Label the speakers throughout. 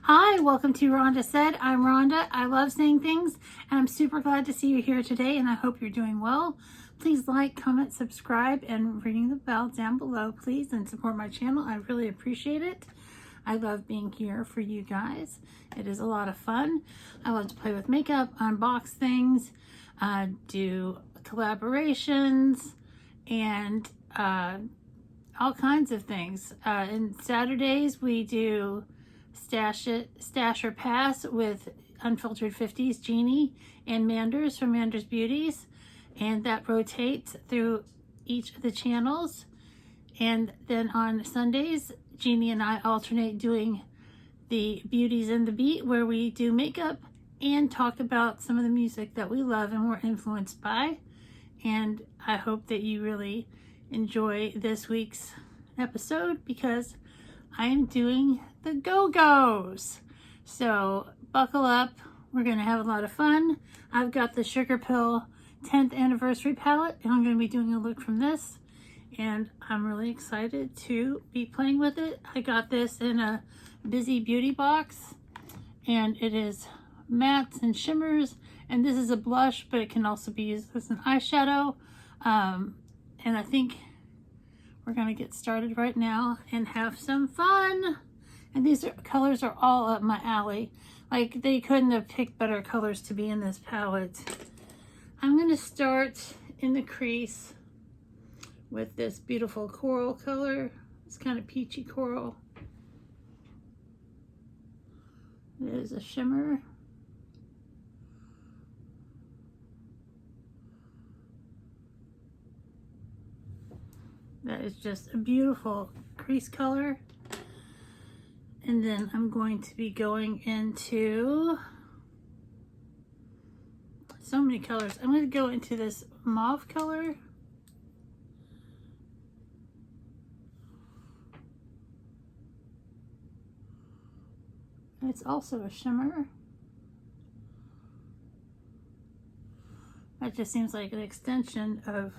Speaker 1: Hi, welcome to Rhonda Said. I'm Rhonda. I love saying things, and I'm super glad to see you here today, and I hope you're doing well. Please like, comment, subscribe, and ring the bell down below, please, and support my channel. I really appreciate it. I love being here for you guys. It is a lot of fun. I love to play with makeup, unbox things, do collaborations, and all kinds of things. And Saturdays we do Stash or Pass with Unfiltered 50s, Jeannie, and Manders from Manders Beauties, and that rotates through each of the channels. And then on Sundays, Jeannie and I alternate doing the Beauties and the Beat, where we do makeup and talk about some of the music that we love and we're influenced by. And I hope that you really enjoy this week's episode because I am doing the Go-Go's. So buckle up. We're going to have a lot of fun. I've got the Sugar Pill 10th anniversary palette, and I'm going to be doing a look from this. And I'm really excited to be playing with it. I got this in a Busy Beauty box, and it is mattes and shimmers. And this is a blush, but it can also be used as an eyeshadow. And I think we're going to get started right now and have some fun. And these colors are all up my alley. Like, they couldn't have picked better colors to be in this palette. I'm going to start in the crease with this beautiful coral color. It's kind of peachy coral. It is a shimmer. That is just a beautiful crease color. And then I'm going to be going into so many colors. I'm going to go into this mauve color. And it's also a shimmer. That just seems like an extension of,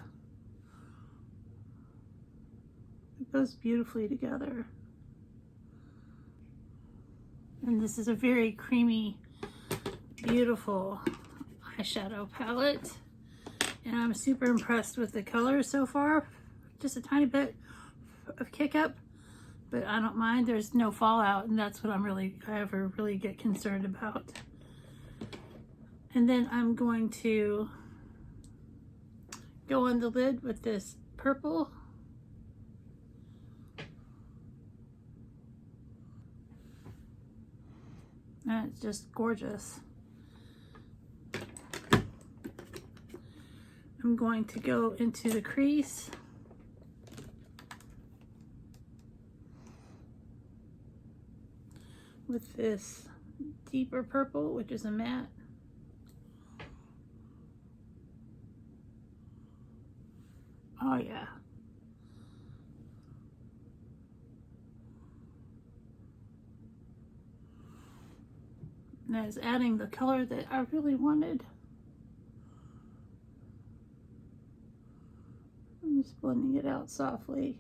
Speaker 1: it goes beautifully together. And this is a very creamy, beautiful eyeshadow palette. And I'm super impressed with the colors so far. Just a tiny bit of kick up, but I don't mind. There's no fallout, and that's what I ever really get concerned about. And then I'm going to go on the lid with this purple. And it's just gorgeous. I'm going to go into the crease. With this deeper purple, which is a matte. Oh yeah. And that is adding the color that I really wanted. I'm just blending it out softly.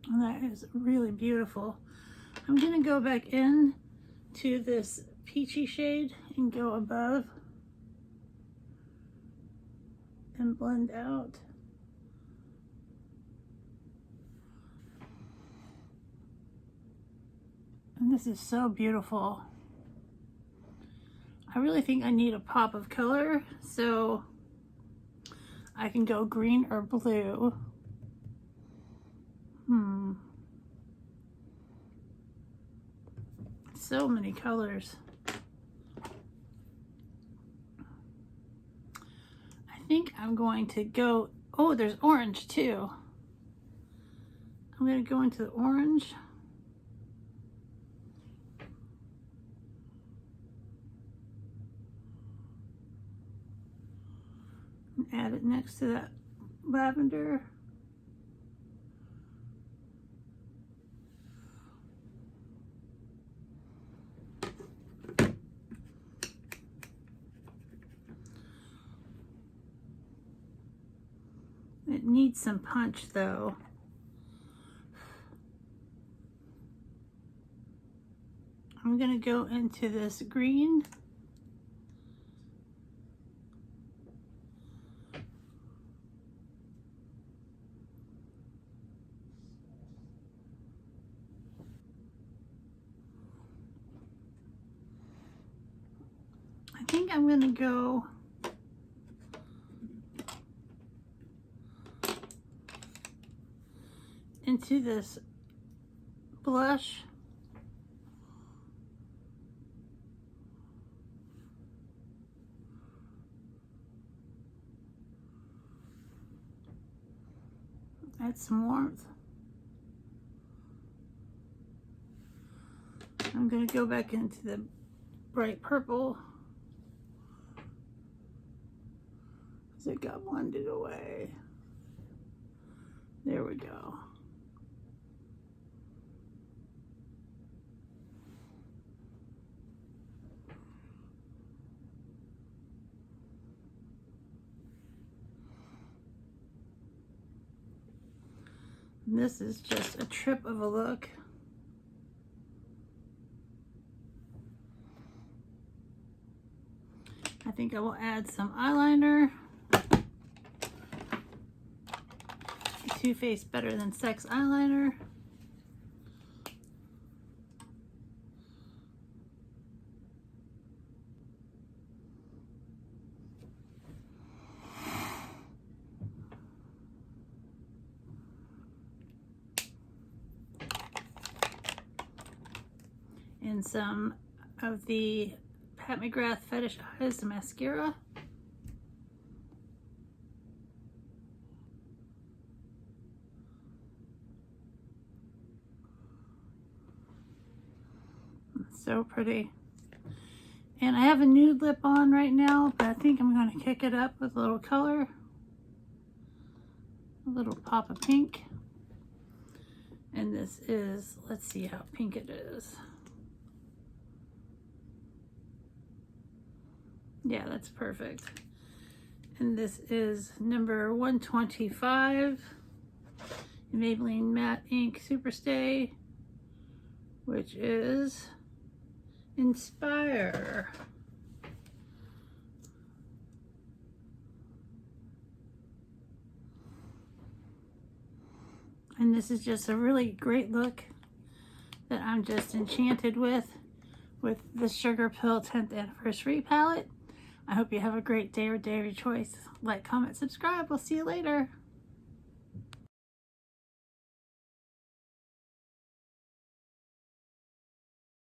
Speaker 1: And that is really beautiful. I'm gonna go back in to this peachy shade and go above and blend out. And this is so beautiful. I really think I need a pop of color, so I can go green or blue. So many colors. I think I'm going to go, oh, there's orange too. I'm going to go into the orange. And add it next to that lavender. It needs some punch though. I'm going to go into this green. I think I'm going to go into this blush. Add some warmth. I'm going to go back into the bright purple because it got blended away. There we go. And this is just a trip of a look. I think I will add some eyeliner. Too Faced Better Than Sex eyeliner. And some of the Pat McGrath Fetish Eyes mascara. So pretty. And I have a nude lip on right now, but I think I'm going to kick it up with a little color. A little pop of pink. And this is, let's see how pink it is. Yeah, that's perfect. And this is number 125, Maybelline Matte Ink Superstay, which is Inspire. And this is just a really great look that I'm just enchanted with the Sugar Pill 10th Anniversary palette. I hope you have a great day or day of your choice. Like, comment, subscribe. We'll see you later.